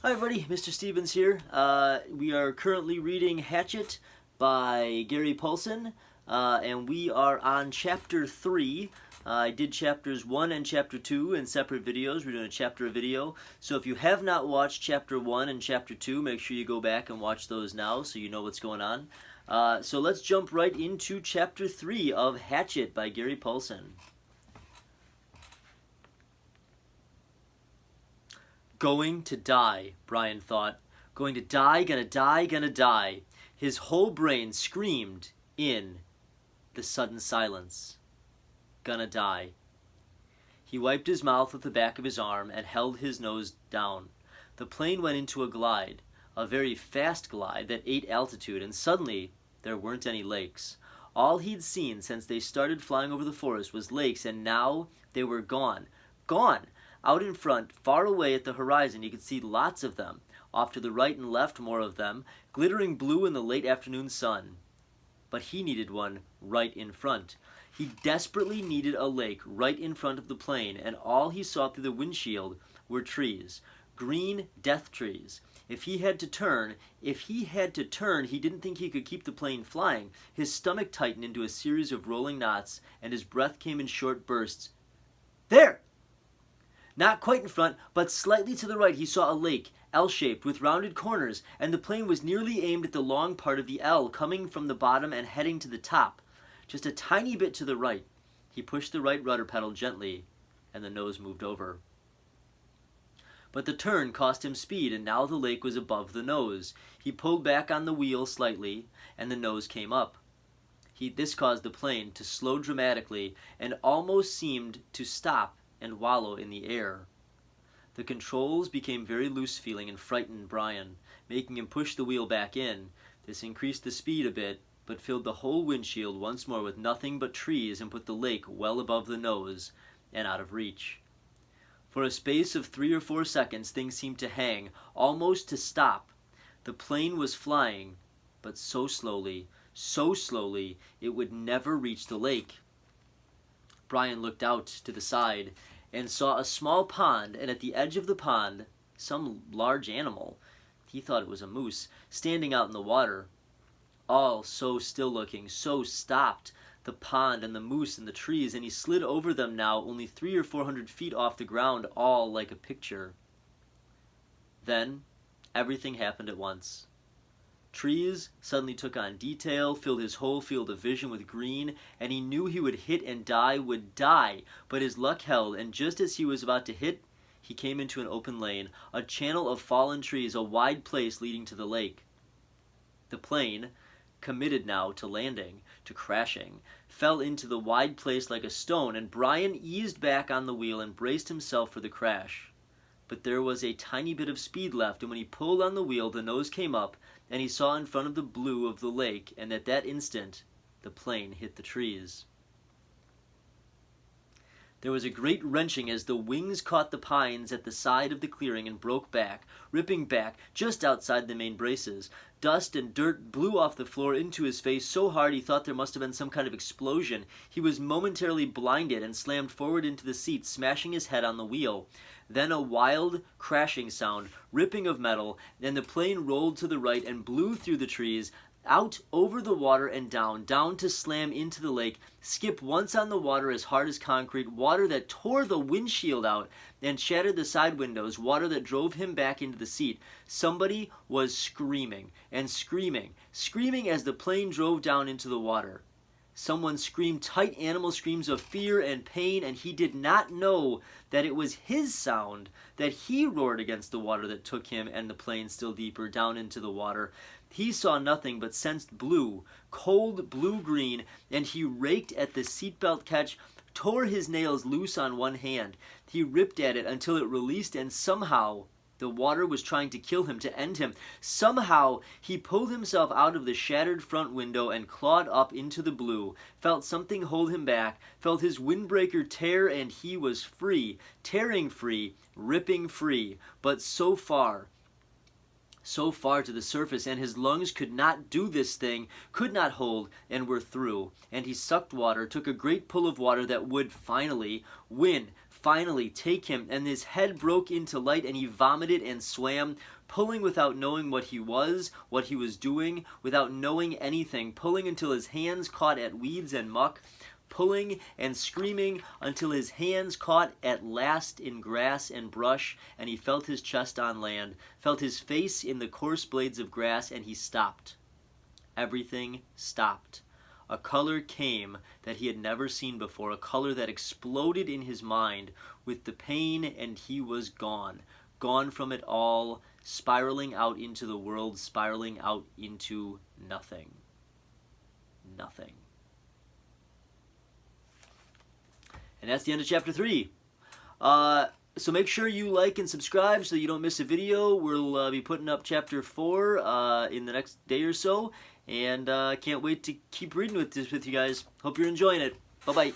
Hi everybody, Mr. Stevens here. We are currently reading Hatchet by Gary Paulsen, and we are on Chapter 3. I did Chapters 1 and Chapter 2 in separate videos. We're doing a chapter a video. So if you have not watched Chapter 1 and Chapter 2, make sure you go back and watch those now so you know what's going on. So let's jump right into Chapter 3 of Hatchet by Gary Paulsen. Going to die, Brian thought. Going to die, gonna die, gonna die. His whole brain screamed in the sudden silence. Gonna die. He wiped his mouth with the back of his arm and held his nose down. The plane went into a glide, a very fast glide that ate altitude, and suddenly there weren't any lakes. All he'd seen since they started flying over the forest was lakes, and now they were gone. Gone! Out in front, far away at the horizon, he could see lots of them. Off to the right and left, more of them, glittering blue in the late afternoon sun. But he needed one right in front. He desperately needed a lake right in front of the plane, and all he saw through the windshield were trees. Green death trees. If he had to turn, he didn't think he could keep the plane flying. His stomach tightened into a series of rolling knots, and his breath came in short bursts. There! Not quite in front, but slightly to the right, he saw a lake, L-shaped, with rounded corners, and the plane was nearly aimed at the long part of the L, coming from the bottom and heading to the top. Just a tiny bit to the right. He pushed the right rudder pedal gently, and the nose moved over. But the turn cost him speed, and now the lake was above the nose. He pulled back on the wheel slightly, and the nose came up. This caused the plane to slow dramatically, and almost seemed to stop and wallow in the air. The controls became very loose-feeling and frightened Brian, making him push the wheel back in. This increased the speed a bit, but filled the whole windshield once more with nothing but trees and put the lake well above the nose and out of reach. For a space of 3 or 4 seconds, things seemed to hang, almost to stop. The plane was flying, but so slowly, it would never reach the lake. Brian looked out to the side and saw a small pond, and at the edge of the pond, some large animal, he thought it was a moose, standing out in the water. All so still-looking, so stopped, the pond and the moose and the trees, and he slid over them now, only 300 or 400 feet off the ground, all like a picture. Then, everything happened at once. Trees suddenly took on detail, filled his whole field of vision with green, and he knew he would hit and would die, but his luck held, and just as he was about to hit, he came into an open lane, a channel of fallen trees, a wide place leading to the lake. The plane, committed now to landing, to crashing, fell into the wide place like a stone, and Brian eased back on the wheel and braced himself for the crash. But there was a tiny bit of speed left, and when he pulled on the wheel, the nose came up, and he saw in front of the blue of the lake, and at that instant, the plane hit the trees. There was a great wrenching as the wings caught the pines at the side of the clearing and broke back, ripping back just outside the main braces. Dust and dirt blew off the floor into his face so hard he thought there must have been some kind of explosion. He was momentarily blinded and slammed forward into the seat, smashing his head on the wheel. Then a wild crashing sound, ripping of metal, and the plane rolled to the right and blew through the trees, out over the water and down to slam into the lake, skip once on the water as hard as concrete, water that tore the windshield out and shattered the side windows, water that drove him back into the seat. Somebody was screaming and screaming as the plane drove down into the water. Someone screamed tight animal screams of fear and pain, and he did not know that it was his sound, that he roared against the water that took him and the plane still deeper down into the water. He saw nothing but sensed blue, cold blue-green, and he raked at the seatbelt catch, tore his nails loose on one hand. He ripped at it until it released, and somehow the water was trying to kill him, to end him. Somehow he pulled himself out of the shattered front window and clawed up into the blue, felt something hold him back, felt his windbreaker tear, and he was free, tearing free, ripping free, but so far to the surface, and his lungs could not do this thing, could not hold, and were through. And he sucked water, took a great pull of water that would finally win, finally take him, and his head broke into light, and he vomited and swam, pulling without knowing what he was doing, without knowing anything, pulling until his hands caught at weeds and muck, pulling and screaming until his hands caught at last in grass and brush, and he felt his chest on land, felt his face in the coarse blades of grass, and he stopped. Everything stopped. A color came that he had never seen before, a color that exploded in his mind with the pain, and he was gone. Gone from it all, spiraling out into the world, spiraling out into nothing. Nothing. And that's the end of chapter 3. So make sure you like and subscribe so you don't miss a video. We'll be putting up chapter 4 in the next day or so. And can't wait to keep reading with this with you guys. Hope you're enjoying it. Bye-bye.